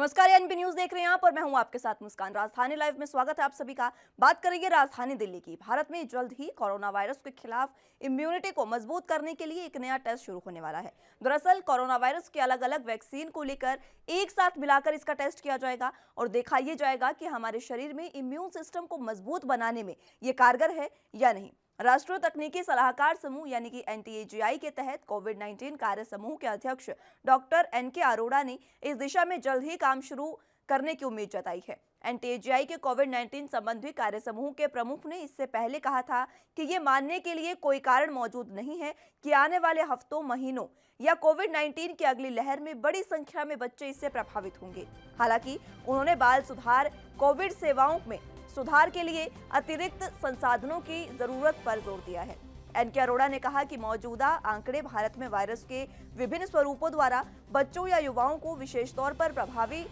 नमस्कार, NB news देख रहे हैं आप और मैं हूं आपके साथ मुस्कान। राजधानी लाइव में स्वागत है आप सभी का। बात करेंगे राजधानी दिल्ली की। भारत में जल्द ही कोरोना वायरस के खिलाफ इम्यूनिटी को मजबूत करने के लिए एक नया टेस्ट शुरू होने वाला है। दरअसल कोरोना वायरस के अलग अलग वैक्सीन को लेकर एक साथ मिलाकर इसका टेस्ट किया जाएगा और देखा यह जाएगा कि हमारे शरीर में इम्यून सिस्टम को मजबूत बनाने में ये कारगर है या नहीं। राष्ट्रीय तकनीकी सलाहकार समूह यानी कि एनटीएजीआई के तहत कोविड-19 कार्य समूह के अध्यक्ष डॉक्टर एनके अरोड़ा ने इस दिशा में जल्द ही काम शुरू करने की उम्मीद जताई है। एनटीएजीआई के कोविड-19 संबंधी कार्य समूह के प्रमुख ने इससे पहले कहा था कि ये मानने के लिए कोई कारण मौजूद नहीं है कि आने वाले हफ्तों, महीनों या कोविड-19 की अगली लहर में बड़ी संख्या में बच्चे इससे प्रभावित होंगे। हालांकि उन्होंने बाल सुधार, कोविड सेवाओं में सुधार के लिए अतिरिक्त संसाधनों की जरूरत पर जोर दिया है। एनके अरोड़ा ने कहा कि मौजूदा आंकड़े भारत में वायरस के विभिन्न स्वरूपों द्वारा बच्चों या युवाओं को विशेष तौर पर प्रभावी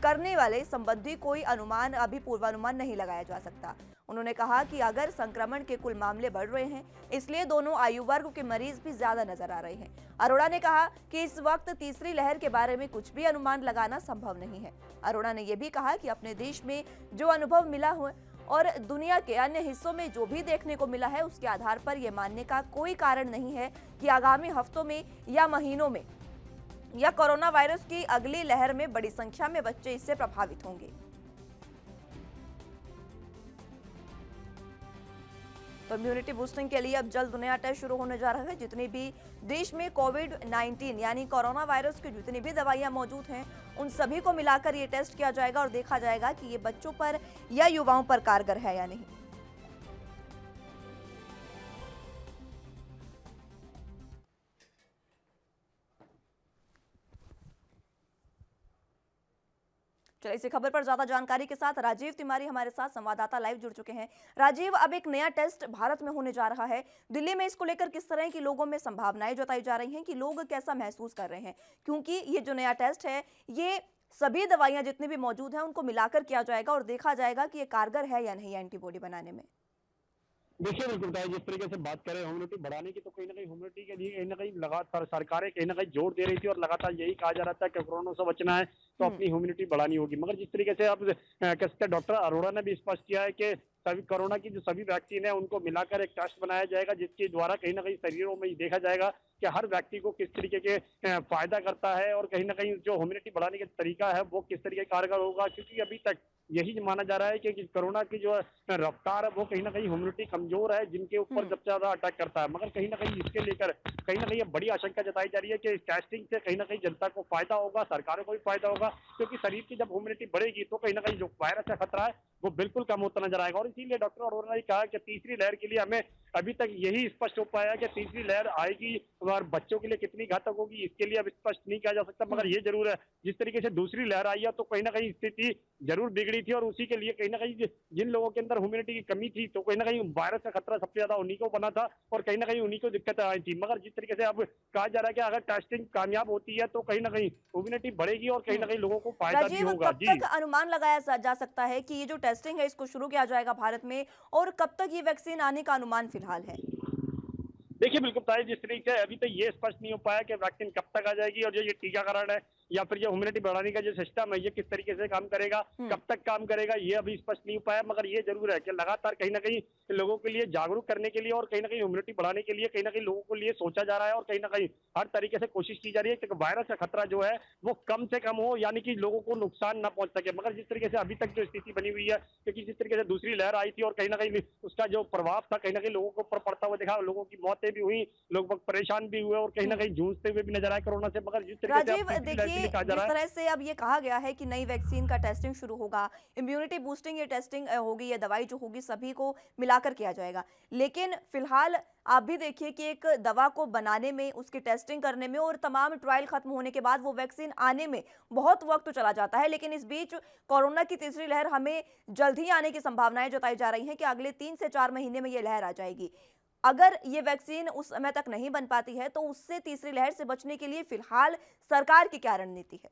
करने वाले संबंधी कोई अनुमान अभी पूर्वानुमान नहीं लगाया जा सकता। उन्होंने कहा कि अगर संक्रमण के कुल मामले बढ़ रहे हैं, इसलिए दोनों आयु वर्ग के मरीज भी ज्यादा नजर आ रहे हैं। अरोड़ा ने कहा कि इस वक्त तीसरी लहर के बारे में कुछ भी अनुमान लगाना संभव नहीं है। अरोड़ा ने यह भी कहा कि अपने देश में जो अनुभव मिला है और दुनिया के अन्य हिस्सों में जो भी देखने को मिला है, उसके आधार पर यह मानने का कोई कारण नहीं है कि आगामी हफ्तों में या महीनों में या कोरोना वायरस की अगली लहर में बड़ी संख्या में बच्चे इससे प्रभावित होंगे। तो इम्यूनिटी बूस्टिंग के लिए अब जल्द नया टेस्ट शुरू होने जा रहा है। जितनी भी देश में कोविड-19 यानी कोरोना वायरस की जितनी भी दवाइयां मौजूद हैं, उन सभी को मिलाकर ये टेस्ट किया जाएगा और देखा जाएगा कि ये बच्चों पर या युवाओं पर कारगर है या नहीं। चलिए, इसी खबर पर ज्यादा जानकारी के साथ राजीव तिवारी हमारे साथ संवाददाता लाइव जुड़ चुके हैं। राजीव, अब एक नया टेस्ट भारत में होने जा रहा है। दिल्ली में इसको लेकर किस तरह की लोगों में संभावनाएं जताई जा रही हैं कि लोग कैसा महसूस कर रहे हैं, क्योंकि ये जो नया टेस्ट है, ये सभी दवाइयां जितनी भी मौजूद हैं उनको मिलाकर किया जाएगा और देखा जाएगा कि ये कारगर है या नहीं एंटीबॉडी बनाने में। देखिए, बिल्कुल बताया जिस तरीके से बात करें ह्यूमिडिटी बढ़ाने की, तो कहीं न कहीं ह्यूमिडिटी के लिए कहीं न कहीं लगातार सरकारें कहीं न कहीं जोर दे रही थी और लगातार यही कहा जा रहा था कि कोरोना से बचना है तो अपनी ह्यूमिडिटी बढ़ानी होगी। मगर जिस तरीके से अब कह सकते हैं डॉक्टर अरोड़ा ने भी स्पष्ट किया है कि सभी कोरोना की जो सभी वैक्सीन है उनको मिलाकर एक टेस्ट बनाया जाएगा, जिसके द्वारा कहीं न कहीं शरीरों में देखा जाएगा कि हर व्यक्ति को किस तरीके के फायदा करता है और कहीं न कहीं जो ह्यूमिडिटी बढ़ाने का तरीका है वो किस तरीके कारगर होगा। क्योंकि अभी तक यही माना जा रहा है कि कोरोना की जो रफ्तार है वो कहीं न कहीं ह्यूमिडिटी कमजोर है, जिनके ऊपर सबसे ज्यादा अटैक करता है। मगर कहीं न कहीं इसके लेकर कहीं न कहीं ये बड़ी आशंका जताई जा रही है कि टेस्टिंग से कहीं न कहीं जनता को फायदा होगा, सरकारों को भी फायदा होगा, क्योंकि शरीर की जब ह्यूमिडिटी बढ़ेगी तो कहीं न कहीं जो वायरस का खतरा है वो बिल्कुल कम होता नजर आएगा। और इसीलिए डॉक्टर अरोड़ा ने कहा कि तीसरी लहर के लिए हमें अभी तक यही स्पष्ट हो पाया कि तीसरी लहर आएगी और बच्चों के लिए कितनी घातक होगी इसके लिए अब स्पष्ट नहीं कहा जा सकता। मगर ये जरूर है, जिस तरीके से दूसरी लहर आई है तो कहीं ना कहीं स्थिति जरूर बिगड़ी थी और उसी के लिए कहीं ना कहीं जिन लोगों के अंदर ह्यूमिडिटी की कमी थी तो कहीं ना कहीं वायरस का खतरा सबसे ज्यादा उन्हीं को बना था और कहीं ना कहीं उन्हीं को दिक्कत आई थी। मगर जिस तरीके से अब कहा जा रहा है कि अगर टेस्टिंग कामयाब होती है तो कहीं ना कहीं ह्यूमिडिटी बढ़ेगी और कहीं ना कहीं लोगों को फायदा भी राजीव, होगा। कब जी तक अनुमान लगाया जा सकता है कि ये जो टेस्टिंग है इसको शुरू किया जाएगा भारत में, और कब तक ये वैक्सीन आने का अनुमान फिलहाल है? देखिए, बिल्कुल बताइए जिस तरीके से अभी तक ये स्पष्ट नहीं हो पाया कि वैक्सीन कब तक आ जाएगी और जो ये टीकाकरण है या फिर जो ह्यूमिडिटी बढ़ाने का जो सिस्टम है ये किस तरीके से काम करेगा, कब तक काम करेगा, ये अभी स्पष्ट नहीं हो पाया। मगर ये जरूर है कि लगातार कहीं ना कहीं लोगों के लिए जागरूक करने के लिए और कहीं ना कहीं ह्यूमिडिटी बढ़ाने के लिए कहीं ना कहीं लोगों के लिए सोचा जा रहा है और कहीं ना कहीं हर तरीके से कोशिश की जा रही है कि वायरस का खतरा जो है वो कम से कम हो, यानी कि लोगों को नुकसान ना पहुंच सके। मगर जिस तरीके से अभी तक जो स्थिति बनी हुई है, क्योंकि जिस तरीके से दूसरी लहर आई थी और कहीं ना कहीं उसका जो प्रभाव था कहीं ना कहीं लोगों के ऊपर पड़ता हुआ देखा, लोगों की मौतें भी हुई, लोग परेशान भी हुए और कहीं ना कहीं जूझते हुए भी नजर आए कोरोना से। मगर जिस तरीके से राजीव, अब तीसरी लहर के देखिए, लिए कहा जा जिस रहा है। तरह से अब ये कहा गया है कि नई वैक्सीन का टेस्टिंग शुरू होगा, इम्यूनिटी बूस्टिंग ये टेस्टिंग होगी, ये दवाई जो होगी सभी को मिलाकर किया जाएगा, लेकिन फिलहाल आप भी देखिए कि एक दवा को बनाने में, उसकी टेस्टिंग करने में और तमाम ट्रायल खत्म होने के बाद वो वैक्सीन आने में बहुत वक्त चला जाता है। लेकिन इस बीच कोरोना की तीसरी लहर हमें जल्द ही आने की संभावनाएं जताई जा रही हैं कि अगले 3 से 4 महीने में ये लहर आ जाएगी। अगर ये वैक्सीन उस समय तक नहीं बन पाती है तो उससे तीसरी लहर से बचने के लिए फिलहाल सरकार की क्या रणनीति है?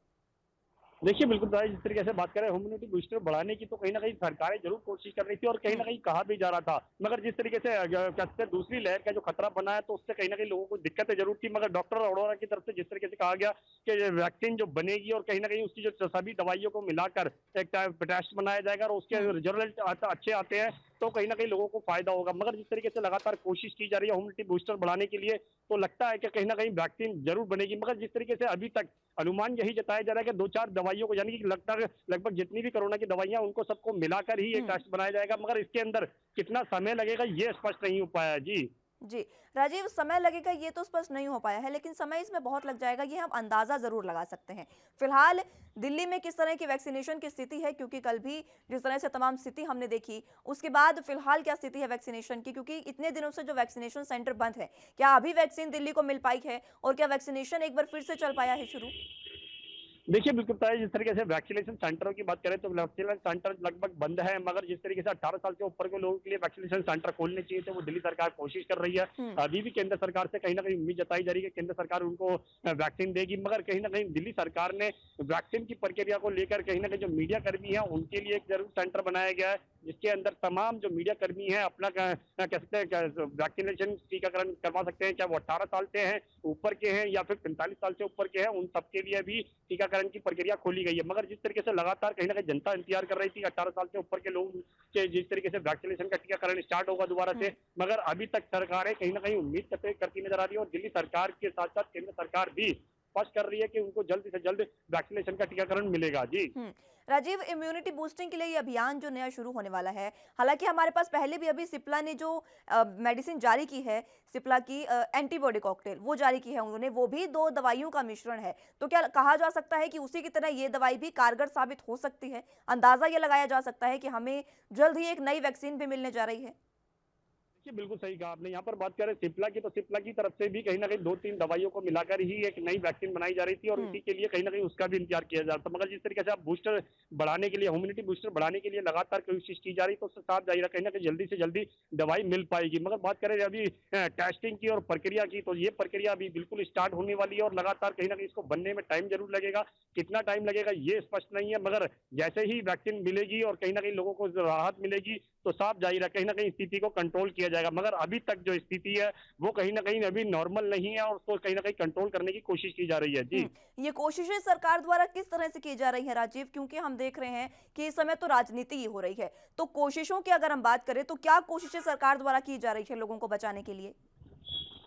देखिए, बिल्कुल बताइए जिस तरीके से बात करें इम्यूनिटी बूस्टर बढ़ाने की तो कहीं न कहीं सरकारें ज़रूर कोशिश कर रही थी और कहीं न हुँ, कहीं कहा भी जा रहा था। मगर जिस तरीके से क्या कहते हैं दूसरी लहर का जो खतरा बना है तो उससे कहीं न कहीं लोगों को दिक्कतें ज़रूर थी मगर डॉक्टर अरोड़ा की तरफ से जिस तरीके से कहा गया कि ये वैक्सीन जो बनेगी और कहीं न कहीं उसकी जो सभी दवाइयों को मिलाकर एक टेस्ट बनाया जाएगा और उसके हुँ, रिजल्ट अच्छे आते हैं तो कहीं न कहीं लोगों को फ़ायदा होगा। मगर जिस तरीके से लगातार कोशिश की जा रही है इम्यूनिटी बूस्टर बढ़ाने के लिए तो लगता है कि कहीं न कहीं वैक्सीन ज़रूर बनेगी। मगर जिस तरीके से अभी तक अनुमान यही जताया जा रहा है कि 2-4 दवाइयों को यानी कि लगभग लगभग जितनी भी कोरोना की दवाइयाँ उनको सबको मिलाकर ही ये हुँ। टेस्ट बनाया जाएगा मगर इसके अंदर कितना समय लगेगा ये स्पष्ट नहीं हो पाया है। जी। जी, राजीव समय लगेगा ये तो स्पष्ट नहीं हो पाया है, लेकिन समय इसमें बहुत लग जाएगा ये हम अंदाज़ा ज़रूर लगा सकते हैं। फिलहाल दिल्ली में किस तरह की वैक्सीनेशन की स्थिति है क्योंकि कल भी जिस तरह से तमाम स्थिति हमने देखी, उसके बाद फिलहाल क्या स्थिति है वैक्सीनेशन की? क्योंकि इतने दिनों से जो वैक्सीनेशन सेंटर बंद है, क्या अभी वैक्सीन दिल्ली को मिल पाई है और क्या वैक्सीनेशन एक बार फिर से चल पाया है शुरू? देखिए, बिल्कुल बताया जिस तरीके से वैक्सीनेशन सेंटरों की बात करें तो वैक्सीनेशन सेंटर लगभग बंद है मगर जिस तरीके से 18 साल के ऊपर के लोगों के लिए वैक्सीनेशन सेंटर खोलने चाहिए थे वो दिल्ली सरकार कोशिश कर रही है। हुँ, अभी भी केंद्र सरकार से कहीं न कहीं उम्मीद जताई जा रही है कि केंद्र सरकार उनको वैक्सीन देगी मगर कहीं न कहीं दिल्ली सरकार ने वैक्सीन की प्रक्रिया को लेकर कहीं न कहीं जो मीडिया कर्मी हैं उनके लिए एक ज़रूर सेंटर बनाया गया है जिसके अंदर तमाम जो मीडिया कर्मी हैं अपना कह सकते हैं वैक्सीनेशन टीकाकरण करवा सकते हैं, चाहे वो 18 साल से हैं, ऊपर के हैं या फिर 45 साल से ऊपर के हैं, उन सबके लिए भी टीकाकरण की प्रक्रिया खोली गई है। मगर जिस तरीके से लगातार कहीं न कहीं जनता इंतज़ार कर रही थी 18 साल से ऊपर के लोग के जिस तरीके से वैक्सीनेशन का टीकाकरण स्टार्ट होगा दोबारा हुँ। से, मगर अभी तक सरकारें कहीं न कहीं उम्मीद करती नज़र आ रही है और दिल्ली सरकार के साथ-साथ केंद्र सरकार भी स्पष्ट कर रही है कि उनको जल्द से जल्द वैक्सीनेशन का टीकाकरण मिलेगा। जी। हुँ। राजीव, इम्यूनिटी बूस्टिंग के लिए ये अभियान जो नया शुरू होने वाला है, हालाँकि हमारे पास पहले भी अभी सिप्ला ने जो मेडिसिन जारी की है, सिप्ला की एंटीबॉडी कॉकटेल वो जारी की है उन्होंने, वो भी 2 दवाइयों का मिश्रण है। तो क्या कहा जा सकता है कि उसी की तरह ये दवाई भी कारगर साबित हो सकती है? अंदाज़ा ये लगाया जा सकता है कि हमें जल्द ही एक नई वैक्सीन भी मिलने जा रही है? देखिए, बिल्कुल सही कहा आपने। यहाँ पर बात करें सिप्ला की, तो सिप्ला की तरफ से भी कहीं न कहीं 2-3 दवाइयों को मिलाकर ही एक नई वैक्सीन बनाई जा रही थी और हुँ, इसी के लिए कहीं न कहीं उसका भी इंतज़ार किया जा रहा था। मगर जिस तरीके से आप बूस्टर बढ़ाने के लिए, इम्यूनिटी बूस्टर बढ़ाने के लिए लगातार कोशिश की जा रही, तो उससे साफ ज़ाहिर है कहीं न कहीं जल्दी से जल्दी दवाई मिल पाएगी। मगर बात करें अभी टेस्टिंग की और प्रक्रिया की, तो ये प्रक्रिया अभी बिल्कुल स्टार्ट होने वाली है और लगातार कहीं न कहीं इसको बनने में टाइम ज़रूर लगेगा। कितना टाइम लगेगा ये स्पष्ट नहीं है, मगर जैसे ही वैक्सीन मिलेगी और कहीं न कहीं लोगों को राहत मिलेगी, तो साफ ज़ाहिर है कहीं न कहीं स्थिति को कंट्रोल किया जाएगा। मगर अभी तक जो स्थिति है, वो कहीं न कहीं अभी नॉर्मल नहीं है और उसको कहीं न कहीं कंट्रोल करने की कोशिश की जा रही है। जी। हुँ। ये कोशिशें सरकार द्वारा किस तरह से की जा रही हैं राजीव? क्योंकि हम देख रहे हैं कि इस समय तो राजनीति ही हो रही है। तो कोशिशों की अगर हम बात करें तो क्या कोशिशें सरकार द्वारा की जा रही है लोगों को बचाने के लिए?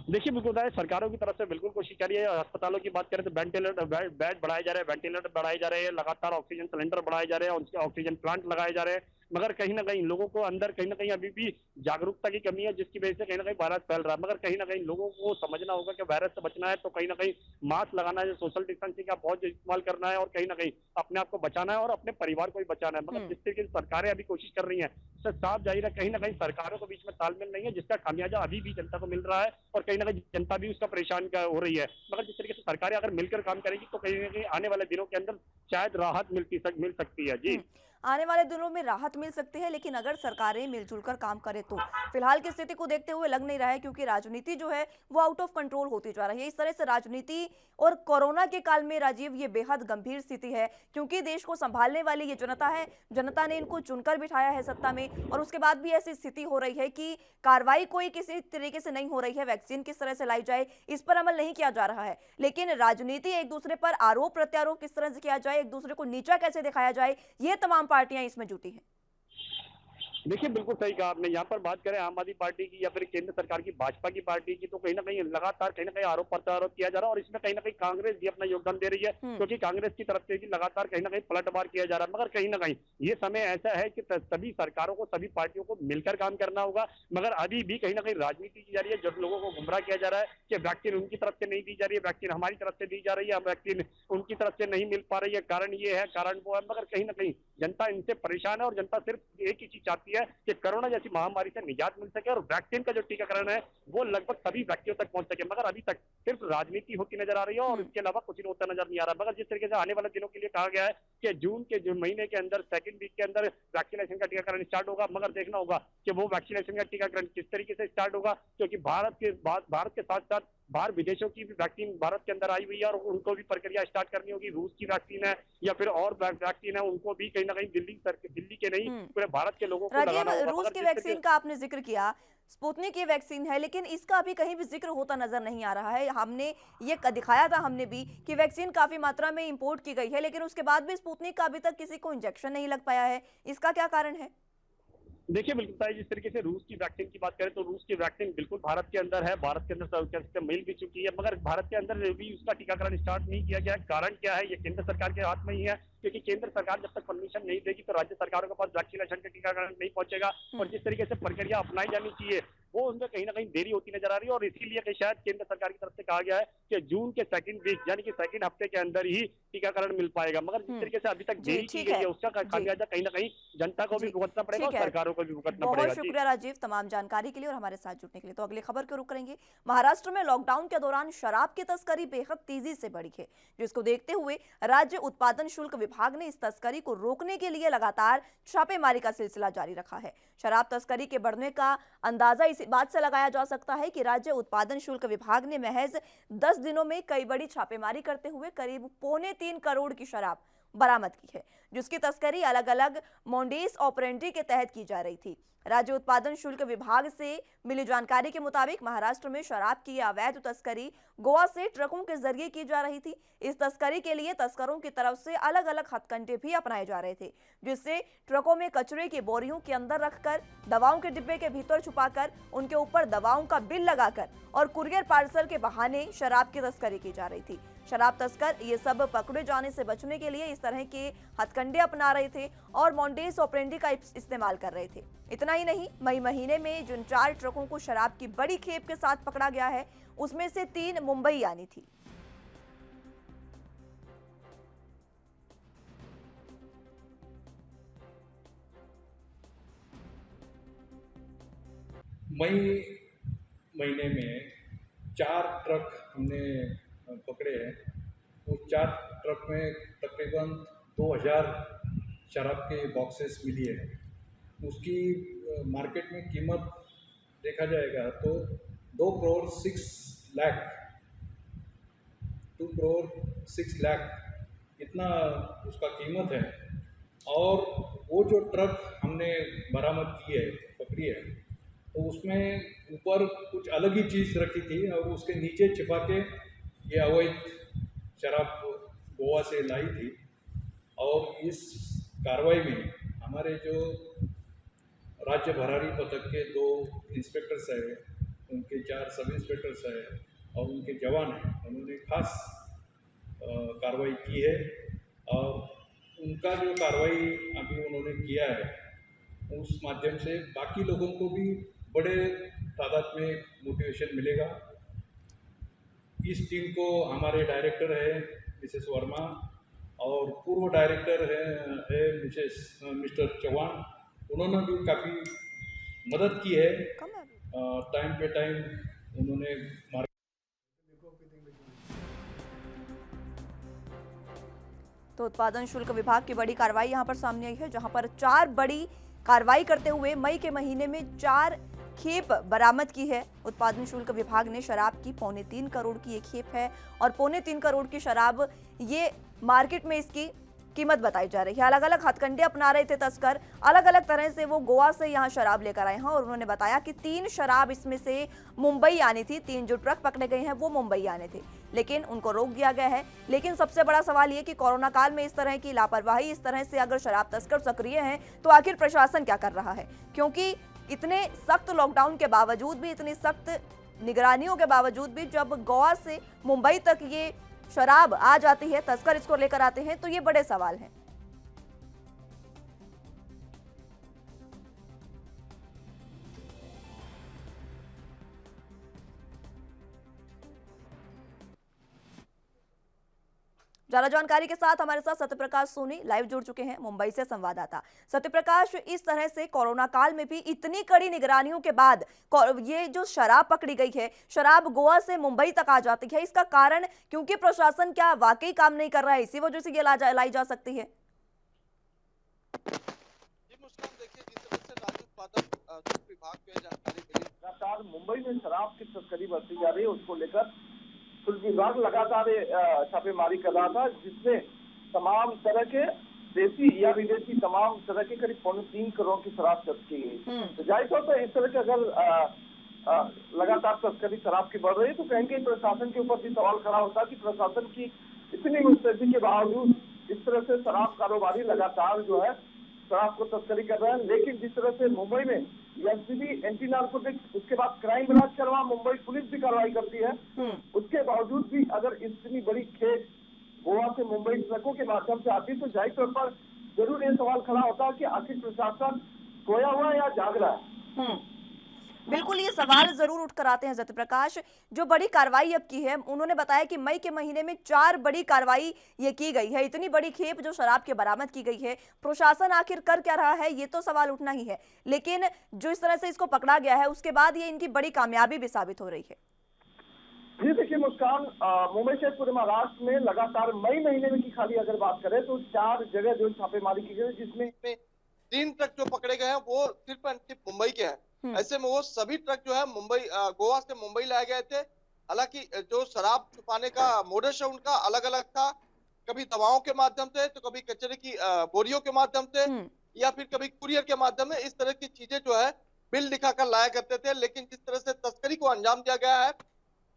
देखिए, बिल्कुल बताएँ सरकारों की तरफ से बिल्कुल कोशिश करी है। अस्पतालों की बात करें तो वेंटिलेटर बेड बढ़ाए जा रहे हैं, वेंटिलेटर बढ़ाए जा रहे हैं, लगातार ऑक्सीजन सिलेंडर बढ़ाए जा रहे हैं, उनके ऑक्सीजन प्लांट लगाए जा रहे हैं। मगर कहीं न कहीं लोगों को अंदर कहीं न कहीं अभी भी जागरूकता की कमी है, जिसकी वजह से कहीं न कहीं वायरस फैल रहा है। मगर कहीं न कहीं लोगों को समझना होगा कि वायरस से बचना है तो कहीं न कहीं मास्क लगाना है, सोशल डिस्टेंसिंग का बहुत इस्तेमाल करना है और कहीं न कहीं अपने आप को बचाना है और अपने परिवार को भी बचाना है। मगर हुँ। जिस तरीके से सरकारें अभी कोशिश कर रही हैं, इससे साफ ज़ाहिर है कहीं न कहीं सरकारों के बीच में तालमेल नहीं है, जिसका खामियाजा अभी भी जनता को मिल रहा है और कहीं न कहीं जनता भी उसका परेशान हो रही है। मगर जिस तरीके से सरकारें अगर मिलकर काम करेंगी तो कहीं न कहीं आने वाले दिनों के अंदर शायद राहत मिल सकती है। जी। हुँ। आने वाले दिनों में राहत मिल सकती है लेकिन अगर सरकारें मिलजुल कर काम करें तो। फिलहाल की स्थिति को देखते हुए लग नहीं रहा है क्योंकि राजनीति जो है वो आउट ऑफ कंट्रोल होती जा रही है। इस तरह से राजनीति और कोरोना के काल में राजीव ये बेहद गंभीर स्थिति है क्योंकि देश को संभालने वाली ये जनता है। जनता ने इनको चुनकर बिठाया है सत्ता में और उसके बाद भी ऐसी स्थिति हो रही है कि कार्रवाई कोई किसी तरीके से नहीं हो रही है। वैक्सीन किस तरह से लाई जाए इस पर अमल नहीं किया जा रहा है। लेकिन राजनीति एक दूसरे पर आरोप प्रत्यारोप किस तरह से किया जाए, एक दूसरे को नीचा कैसे दिखाया जाए, ये तमाम पार्टियां इसमें जुटी हैं। देखिए, बिल्कुल सही कहा आपने। यहाँ पर बात करें आम आदमी पार्टी की या फिर केंद्र सरकार की भाजपा की पार्टी की, तो कहीं न कहीं लगातार कहीं न कहीं आरोप प्रत्यारोप किया जा रहा है और इसमें कहीं न कहीं कांग्रेस भी अपना योगदान दे रही है, हुँ, क्योंकि कांग्रेस की तरफ से भी लगातार कहीं न कहीं पलटवार किया जा रहा है। मगर कहीं न कहीं ये समय ऐसा है कि सभी सरकारों को, सभी पार्टियों को मिलकर काम करना होगा। मगर अभी भी कहीं न कहीं राजनीति की जा रही है, जब लोगों को गुमराह किया जा रहा है कि वैक्सीन उनकी तरफ से नहीं दी जा रही है, वैक्सीन हमारी तरफ से दी जा रही है, वैक्सीन उनकी तरफ से नहीं मिल पा रही है, कारण ये है, कारण वो है। मगर कहीं न कहीं जनता इनसे परेशान है और जनता सिर्फ एक ही चीज़ चाहती है कि कोरोना जैसी महामारी से निजात मिल सके और वैक्सीन का जो टीकाकरण है वो लगभग सभी व्यक्तियों तक पहुंच सके। मगर अभी तक सिर्फ राजनीति होती नजर आ रही है और हुँ, इसके अलावा कुछ नहीं होता नजर नहीं आ रहा। मगर जिस तरीके से आने वाले दिनों के लिए कहा गया है कि जून के जो महीने के अंदर सेकंड वीक के अंदर वैक्सीनेशन का टीकाकरण स्टार्ट होगा, मगर देखना होगा कि वो वैक्सीनेशन का टीकाकरण किस तरीके से स्टार्ट होगा, क्योंकि भारत के साथ साथ बाहर विदेशों की भी वैक्सीन भारत के अंदर आई हुई है और उनको भी प्रक्रिया स्टार्ट करनी होगी। रूस की वैक्सीन है या फिर और वैक्सीन है, उनको भी कहीं ना कहीं दिल्ली के नहीं पूरे भारत के लोगों को राजीव, लगाना होगा। रूस की वैक्सीन का आपने जिक्र किया, स्पुतनिक की वैक्सीन है, लेकिन इसका अभी कहीं भी जिक्र होता नजर नहीं आ रहा है। हमने ये दिखाया था हमने भी कि वैक्सीन काफी मात्रा में इंपोर्ट की गई है, लेकिन उसके बाद भी स्पुतनिक का अभी तक किसी को इंजेक्शन नहीं लग पाया है। इसका क्या कारण है? देखिए बिल्कुल ताई, जिस तरीके से रूस की वैक्सीन की बात करें तो रूस की वैक्सीन बिल्कुल भारत के अंदर है, भारत के अंदर मिल भी चुकी है, मगर भारत के अंदर भी उसका टीकाकरण स्टार्ट नहीं किया गया है। कारण क्या है? ये केंद्र सरकार के हाथ में ही है, क्योंकि केंद्र सरकार जब तक परमिशन नहीं देगी तो राज्य सरकारों के पास वैक्सीनेशन का टीकाकरण नहीं पहुंचेगा। और जिस तरीके से प्रक्रिया अपनाई जानी चाहिए वो उनमें कहीं ना कहीं देरी होती नजर आ रही है, और इसीलिए शायद केंद्र सरकार की तरफ से कहा गया है कि जून के सेकंड वीक यानी कि सेकंड हफ्ते के अंदर ही टीकाकरण मिल पाएगा। मगर जिस तरीके से अभी तक देरी की गई है उसका खामियाजा कहीं ना कहीं जनता को भी भुगतना पड़ेगा और सरकारों को भी भुगतना पड़ेगा। बहुत शुक्रिया राजीव तमाम जानकारी के लिए और हमारे साथ जुड़ने के लिए। तो अगली खबर को रुख करेंगे। महाराष्ट्र में लॉकडाउन के दौरान शराब की तस्करी बेहद तेजी से बढ़ी है, जिसको देखते हुए राज्य उत्पादन शुल्क विभाग ने इस तस्करी को रोकने के लिए लगातार छापेमारी का सिलसिला जारी रखा है। शराब तस्करी के बढ़ने का अंदाजा इसी बात से लगाया जा सकता है कि राज्य उत्पादन शुल्क विभाग ने महज 10 दिनों में कई बड़ी छापेमारी करते हुए करीब 3.25 करोड़ की शराब बरामद की है, जिसकी तस्करी अलग अलग मोडेस ऑपरेंडी के तहत की जा रही थी। राज्य उत्पादन शुल्क विभाग से मिली जानकारी के मुताबिक महाराष्ट्र में शराब की अवैध तस्करी गोवा से ट्रकों के जरिए की जा रही थी। इस तस्करी के लिए तस्करों की तरफ से अलग अलग हथकंडे भी अपनाए जा रहे थे, जिससे ट्रकों में कचरे की बोरियों के अंदर रखकर, दवाओं के डिब्बे के भीतर छुपाकर, उनके ऊपर दवाओं का बिल लगाकर और कुरियर पार्सल के बहाने शराब की तस्करी की जा रही थी। शराब तस्कर ये सब पकड़े जाने से बचने के लिए इस तरह के हथकंडे अपना रहे थे और मोडेस ऑपरेंडी का इस्तेमाल कर रहे थे। इतना ही नहीं, मई महीने में जिन 4 ट्रकों को शराब की बड़ी खेप के साथ पकड़ा गया है, उसमें से 3 मुंबई आनी थी। मई महीने में 4 ट्रक हमने पकड़े हैं। उस 4 ट्रक में तकरीबन 2000 शराब के बॉक्सेस मिली है। उसकी मार्केट में कीमत देखा जाएगा तो 2 करोड़ 6 लाख 2 करोड़ 6 लाख इतना उसका कीमत है। और वो जो ट्रक हमने बरामद की है, पकड़ी है, तो उसमें ऊपर कुछ अलग ही चीज़ रखी थी और उसके नीचे छिपा के ये अवैध शराब गोवा से लाई थी। और इस कार्रवाई में हमारे जो राज्य भरारी पथक के 2 इंस्पेक्टर्स हैं, उनके 4 सब इंस्पेक्टर्स हैं और उनके जवान हैं, उन्होंने खास कार्रवाई की है। और उनका जो कार्रवाई अभी उन्होंने किया है उस माध्यम से बाकी लोगों को भी बड़े तादाद में मोटिवेशन मिलेगा। इस टीम को हमारे डायरेक्टर है मिसेस वर्मा और पूर्व डायरेक्टर है मिस्टर चौहान, उन्होंने भी काफ़ी मदद की है। टाइम पे टाइम उन्होंने तो उत्पादन शुल्क विभाग की बड़ी कार्रवाई यहां पर सामने आई है, जहां पर 4 बड़ी कार्रवाई करते हुए मई के महीने में 4 खेप बरामद की है। उत्पादन शुल्क विभाग ने शराब की 3.25 करोड़ की एक खेप है और 3.25 करोड़ की शराब ये मार्केट में इसकी कीमत बताई जा रही है। अलग अलग हथकंडे अपना रहे थे तस्कर, अलग अलग तरह से वो गोवा से यहाँ शराब लेकर आए हैं और उन्होंने बताया कि 3 शराब इसमें से मुंबई आनी थी। 3 जो ट्रक पकड़े गए हैं वो मुंबई आने थे, लेकिन उनको रोक दिया गया है। लेकिन सबसे बड़ा सवाल ये कि कोरोना काल में इस तरह की लापरवाही, इस तरह से अगर शराब तस्कर सक्रिय हैं तो आखिर प्रशासन क्या कर रहा है? क्योंकि इतने सख्त लॉकडाउन के बावजूद भी, इतनी सख्त निगरानियों के बावजूद भी जब गोवा से मुंबई तक ये शराब आ जाती है, तस्कर इसको लेकर आते हैं, तो ये बड़े सवाल हैं। ज्यादा जानकारी के साथ हमारे साथ सत्यप्रकाश सोनी लाइव जुड़ चुके हैं मुंबई से संवाददाता। सत्यप्रकाश, इस तरह से कोरोना काल में भी इतनी कड़ी निगरानियों के बाद ये जो शराब पकड़ी गई है, शराब गोवा से मुंबई तक आ जाती है, इसका कारण क्योंकि प्रशासन क्या वाकई काम नहीं कर रहा है, इसी वजह से ये लाई जा सकती है? जी मुस्कान, देखिए जिस तरह से राज्य उत्पादन शुल्क विभाग को यह जानकारी मिली, लगातार मुंबई में शराब की तस्करी बढ़ती जा रही है। उसको लेकर शुल्क विभाग लगातार छापेमारी कर रहा था, जिसमें तमाम तरह के देसी या विदेशी तमाम तरह के करीब 3.25 करोड़ की शराब जब्त की गई। तो जाहिर तौर पर इस तरह के अगर लगातार तस्करी शराब की बढ़ रही है तो कहीं कहीं प्रशासन के ऊपर भी सवाल खड़ा होता है कि प्रशासन की इतनी मुस्तैदी के बावजूद इस तरह से शराब कारोबारी लगातार जो है शराब को तस्करी कर रहे हैं। लेकिन जिस तरह से मुंबई में एनसीबी एंटी नार्कोटिक्स, उसके बाद क्राइम ब्रांच के अलावा मुंबई पुलिस भी कार्रवाई करती है, उसके बावजूद भी अगर इतनी बड़ी खेप गोवा से मुंबई ट्रकों के माध्यम से आती तो जाहिर तौर पर जरूर ये सवाल खड़ा होता है कि आखिर प्रशासन सोया हुआ है या जाग रहा है। बिल्कुल, ये सवाल जरूर उठकर आते हैं सत्य प्रकाश। जो बड़ी कार्रवाई अब की है, उन्होंने बताया कि मई के महीने में 4 बड़ी कार्रवाई ये की गई है। इतनी बड़ी खेप जो शराब के बरामद की गई है, प्रशासन आखिर कर क्या रहा है, ये तो सवाल उठना ही है। लेकिन जो इस तरह से इसको पकड़ा गया है, उसके बाद ये इनकी बड़ी कामयाबी भी साबित हो रही है। जी देखिए मुस्कान, मुंबई से पूरे महाराष्ट्र में लगातार मई महीने में की खाली अगर बात करें तो 4 जगह जो छापेमारी की गई, जिसमें 3 ट्रक जो पकड़े गए हैं वो सिर्फ एंड सिर्फ मुंबई के हैं। ऐसे में वो सभी ट्रक जो है गोवा से मुंबई लाए गए थे। हालांकि जो शराब छुपाने का मोडस है उनका अलग अलग था, कभी दवाओं के माध्यम से, तो कभी कचरे की बोरियों के माध्यम से, या फिर कभी कुरियर के माध्यम से। इस तरह की चीजें जो है बिल दिखाकर लाया करते थे। लेकिन जिस तरह से तस्करी को अंजाम दिया गया है,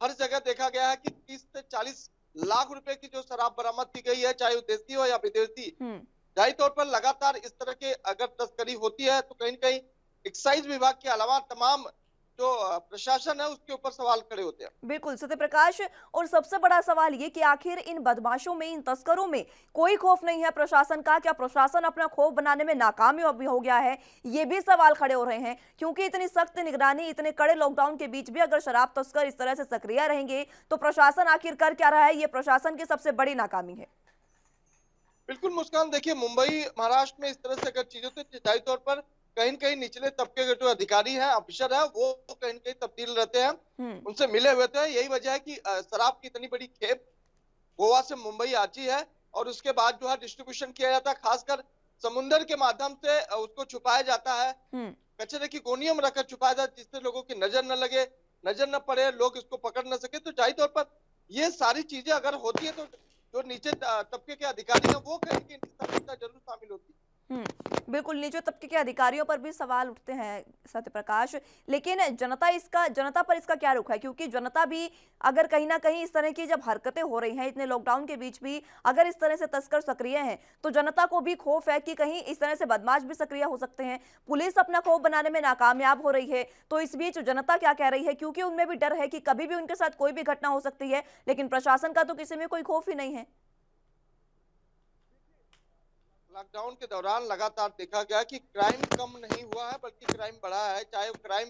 हर जगह देखा गया है कि 30 से 40 लाख रुपए की जो शराब बरामद की गई है, चाहे वो देसी हो या विदेशी, जाहिर तौर पर लगातार इस तरह के अगर तस्करी होती है तो कहीं न कहीं एक्साइज विभाग के अलावा तमाम जो प्रशासन है उसके ऊपर सवाल खड़े होते हैं। बिल्कुल सत्य प्रकाश, और सबसे बड़ा सवाल ये कि आखिर इन बदमाशों में, इन तस्करों में कोई खौफ नहीं है प्रशासन का? क्या प्रशासन अपना खौफ बनाने में नाकाम हो गया है? ये भी सवाल खड़े हो रहे हैं, क्योंकि इतनी सख्त निगरानी, इतने कड़े लॉकडाउन के बीच भी अगर शराब तस्कर इस तरह से सक्रिय रहेंगे तो प्रशासन आखिर कर क्या रहा है? ये प्रशासन की सबसे बड़ी नाकामी है। बिल्कुल मुस्कान, देखिए मुंबई महाराष्ट्र में इस तरह से अगर चीजें तो जाहिर तौर पर कहीं न कहीं निचले तबके के जो अधिकारी हैं, ऑफिसर है, वो कहीं न कहीं तब्दील रहते हैं, उनसे मिले हुए थे। यही वजह है कि शराब की इतनी बड़ी खेप गोवा से मुंबई आती है और उसके बाद जो है डिस्ट्रीब्यूशन किया जाता है, खासकर समुद्र के माध्यम से उसको छुपाया जाता है, कचरे की गोनियों में रखकर छुपाया जाता है, जिससे लोगों की नजर न लगे, नजर न पड़े, लोग इसको पकड़ न सके। तो जाहिर तौर पर ये सारी चीजें अगर होती है तो जो नीचे तबके के अधिकारी हैं वो कहीं इनकी सहायता जरूर शामिल होती है। बिल्कुल, नीचे तबके के अधिकारियों पर भी सवाल उठते हैं सत्य प्रकाश। लेकिन जनता पर इसका क्या रुख है? क्योंकि जनता भी अगर कहीं ना कहीं इस तरह की जब हरकतें हो रही हैं, इतने लॉकडाउन के बीच भी अगर इस तरह से तस्कर सक्रिय हैं, तो जनता को भी खौफ है कि कहीं इस तरह से बदमाश भी सक्रिय हो सकते हैं। पुलिस अपना खौफ बनाने में नाकामयाब हो रही है, तो इस बीच जनता क्या कह रही है? क्योंकि उनमें भी डर है कि कभी भी उनके साथ कोई भी घटना हो सकती है, लेकिन प्रशासन का तो किसी में कोई खौफ ही नहीं है। लॉकडाउन के दौरान लगातार देखा गया कि क्राइम कम नहीं हुआ है बल्कि क्राइम बढ़ा है, चाहे वो क्राइम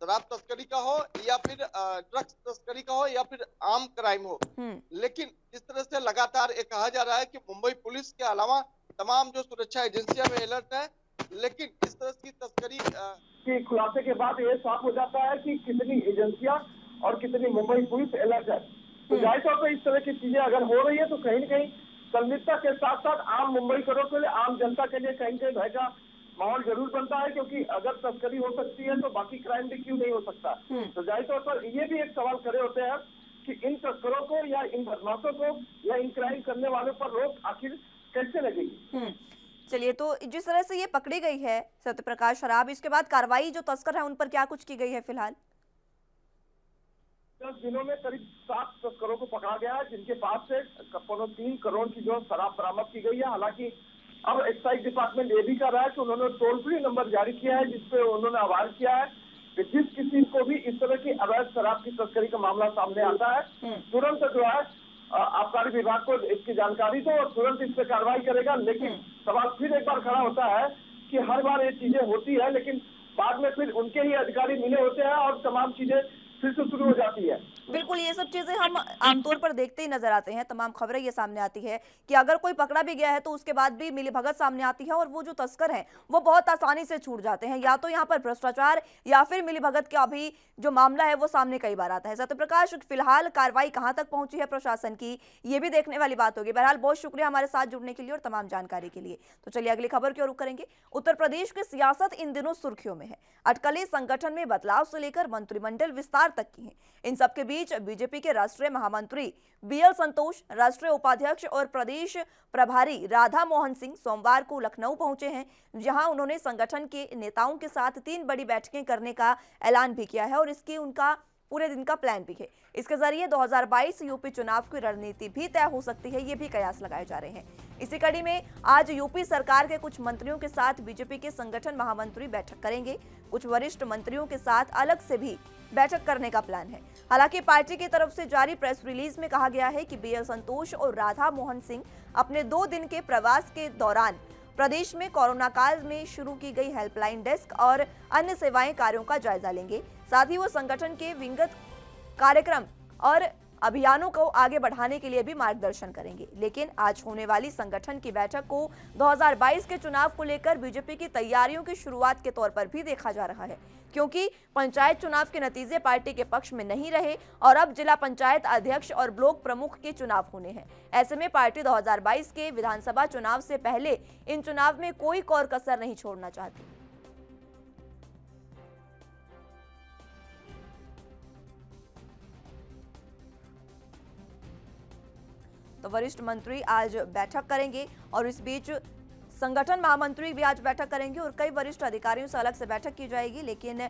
शराब तस्करी का हो या फिर ड्रग्स तस्करी का हो या फिर आम क्राइम हो। लेकिन इस तरह से लगातार ये कहा जा रहा है कि मुंबई पुलिस के अलावा तमाम जो सुरक्षा एजेंसियां में अलर्ट है। लेकिन इस तरह की तस्करी के खुलासे के बाद ये साफ हो जाता है कि कितनी एजेंसियां और कितनी मुंबई पुलिस अलर्ट है। तो जाहिर तौर पर इस तरह की चीजें अगर हो रही है तो कहीं न कहीं संदिग्धता के साथ साथ आम मुंबई के लिए, आम जनता के लिए कहीं कहीं भय का माहौल जरूर बनता है, क्योंकि अगर तस्करी हो सकती है तो बाकी क्राइम भी क्यों नहीं हो सकता। तो जाहिर तौर पर ये भी एक सवाल खड़े होते हैं कि इन तस्करों को या इन बदमाशों को या इन क्राइम करने वालों पर रोक आखिर कैसे लगेगी। चलिए, तो जिस तरह से ये पकड़ी गई है सत्य प्रकाश शराब, इसके बाद कार्रवाई जो तस्कर है उन पर क्या कुछ की गई है फिलहाल? 10 दिनों में करीब 7 तस्करों को पकड़ा गया है, जिनके पास से 3 करोड़ की जो शराब बरामद की गई है। हालांकि अब एक्साइज डिपार्टमेंट ये भी कर रहा है कि उन्होंने टोल फ्री नंबर जारी किया है, जिसपे उन्होंने आह्वान किया है कि जिस किसी को भी इस तरह की अवैध शराब की तस्करी का मामला सामने आता है, तुरंत जो है आबकारी विभाग को इसकी जानकारी दो और तुरंत इस पर कार्रवाई करेगा। लेकिन सवाल फिर एक बार खड़ा होता है कि हर बार ये चीजें होती है, लेकिन बाद में फिर उनके ही अधिकारी मिले होते हैं और तमाम चीजें फिर से शुरू हो जाती है। बिल्कुल, ये सब चीजें हम आमतौर पर देखते ही नजर आते हैं। तमाम खबरें ये सामने आती है कि अगर कोई पकड़ा भी गया है तो उसके बाद भी मिलीभगत सामने आती है और वो जो तस्कर हैं वो बहुत आसानी से छूट जाते हैं। या तो यहाँ पर भ्रष्टाचार या फिर मिलीभगत का भी जो मामला है वो सामने कई बार आता है। सत्यप्रकाश, फिलहाल कार्रवाई कहाँ तक पहुंची है प्रशासन की, ये भी देखने वाली बात होगी। बहरहाल बहुत शुक्रिया हमारे साथ जुड़ने के लिए और तमाम जानकारी के लिए। तो चलिए अगली खबर की ओर रुख करेंगे। उत्तर प्रदेश की सियासत इन दिनों सुर्खियों में है। अटकलें संगठन में बदलाव से लेकर मंत्रिमंडल विस्तार तक की हैं। इन सबके बीच बीजेपी के राष्ट्रीय महामंत्री बीएल संतोष, राष्ट्रीय उपाध्यक्ष और प्रदेश प्रभारी राधा मोहन सिंह सोमवार को लखनऊ पहुंचे हैं, जहां उन्होंने संगठन के नेताओं के साथ 3 बड़ी बैठकें करने का ऐलान भी किया है और इसकी उनका पूरे दिन का प्लान भी है। इसके जरिए 2022 यूपी चुनाव की रणनीति भी तय हो सकती है, ये भी कयास लगाए जा रहे हैं। इसी कड़ी में आज यूपी सरकार के कुछ मंत्रियों के साथ बीजेपी के संगठन महामंत्री बैठक करेंगे। कुछ वरिष्ठ मंत्रियों के साथ अलग से भी बैठक करने का प्लान है। हालांकि पार्टी की तरफ से जारी प्रेस रिलीज में कहा गया है कि बीएल संतोष और राधा मोहन सिंह अपने 2 दिन के प्रवास के दौरान प्रदेश में कोरोना काल में शुरू की गई हेल्पलाइन डेस्क और अन्य सेवाएं कार्यों का जायजा लेंगे। साथ ही वो संगठन के विंगत कार्यक्रम और अभियानों को आगे बढ़ाने के लिए भी मार्गदर्शन करेंगे। लेकिन आज होने वाली संगठन की बैठक को 2022 के चुनाव को लेकर बीजेपी की तैयारियों की शुरुआत के तौर पर भी देखा जा रहा है, क्योंकि पंचायत चुनाव के नतीजे पार्टी के पक्ष में नहीं रहे और अब जिला पंचायत अध्यक्ष और ब्लॉक प्रमुख के चुनाव होने हैं। ऐसे में पार्टी 2022 के विधानसभा चुनाव से पहले इन चुनाव में कोई कोर कसर नहीं छोड़ना चाहती। तो वरिष्ठ मंत्री आज बैठक करेंगे और इस बीच संगठन महामंत्री भी आज बैठक करेंगे और कई वरिष्ठ अधिकारियों से अलग से बैठक की जाएगी। लेकिन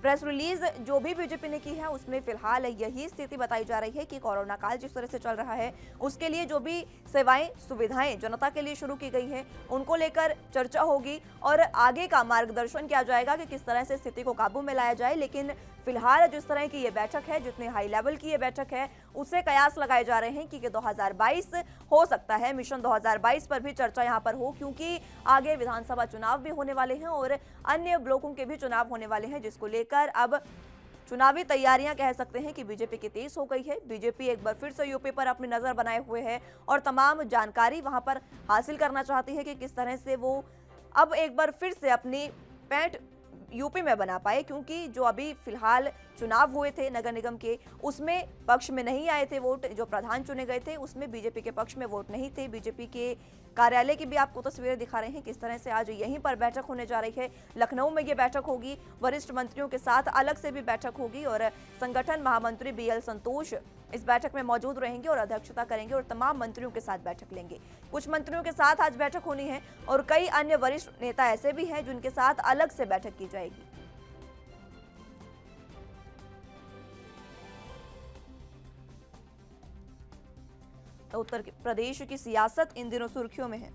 प्रेस रिलीज जो भी बीजेपी ने की है उसमें फिलहाल यही स्थिति बताई जा रही है कि कोरोना काल जिस तरह से चल रहा है उसके लिए जो भी सेवाएं सुविधाएं जनता के लिए शुरू की गई हैं उनको लेकर चर्चा होगी और आगे का मार्गदर्शन किया जाएगा कि किस तरह से स्थिति को काबू में लाया जाए। लेकिन फिलहाल जिस तरह की ये बैठक है, जितने हाई लेवल की ये बैठक है, उससे कयास लगाए जा रहे हैं कि 2022 हो सकता है मिशन 2022 पर भी चर्चा यहाँ पर हो, क्योंकि आगे विधानसभा चुनाव भी होने वाले हैं और अन्य ब्लॉकों के भी चुनाव होने वाले हैं, जिसको लेकर अब चुनावी तैयारियां कह सकते हैं कि बीजेपी की तेज हो गई है। बीजेपी एक बार फिर से यूपी पर अपनी नजर बनाए हुए है और तमाम जानकारी वहां पर हासिल करना चाहती है कि किस तरह से वो अब एक बार फिर से अपनी पैठ यूपी में बना पाए, क्योंकि जो अभी फिलहाल चुनाव हुए थे नगर निगम के उसमें पक्ष में नहीं आए थे वोट, जो प्रधान चुने गए थे उसमें बीजेपी के पक्ष में वोट नहीं थे। बीजेपी के कार्यालय की भी आपको तस्वीरें दिखा रहे हैं किस तरह से आज यहीं पर बैठक होने जा रही है। लखनऊ में ये बैठक होगी, वरिष्ठ मंत्रियों के साथ अलग से भी बैठक होगी और संगठन महामंत्री बीएल संतोष इस बैठक में मौजूद रहेंगे और अध्यक्षता करेंगे और तमाम मंत्रियों के साथ बैठक लेंगे। कुछ मंत्रियों के साथ आज बैठक होनी है और कई अन्य वरिष्ठ नेता ऐसे भी हैं जिनके साथ अलग से बैठक की जाएगी। तो उत्तर प्रदेश की सियासत इन दिनों सुर्खियों में है।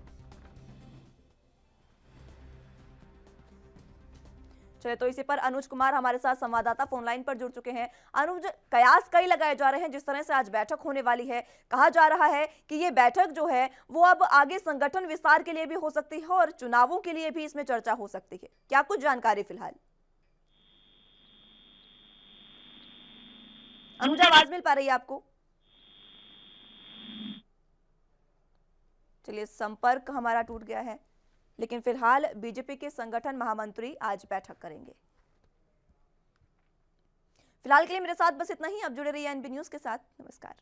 चले तो इसी पर अनुज कुमार हमारे साथ संवाददाता फोन लाइन पर जुड़ चुके हैं। अनुज, कयास कई लगाए जा रहे हैं जिस तरह से आज बैठक होने वाली है। कहा जा रहा है कि ये बैठक जो है वो अब आगे संगठन विस्तार के लिए भी हो सकती है और चुनावों के लिए भी इसमें चर्चा हो सकती है। क्या कुछ जानकारी फिलहाल? अनुज, आवाज मिल पा रही है आपको? चलिए, संपर्क हमारा टूट गया है, लेकिन फिलहाल बीजेपी के संगठन महामंत्री आज बैठक करेंगे। फिलहाल के लिए मेरे साथ बस इतना ही। अब जुड़े रहिए एनबी न्यूज के साथ। नमस्कार।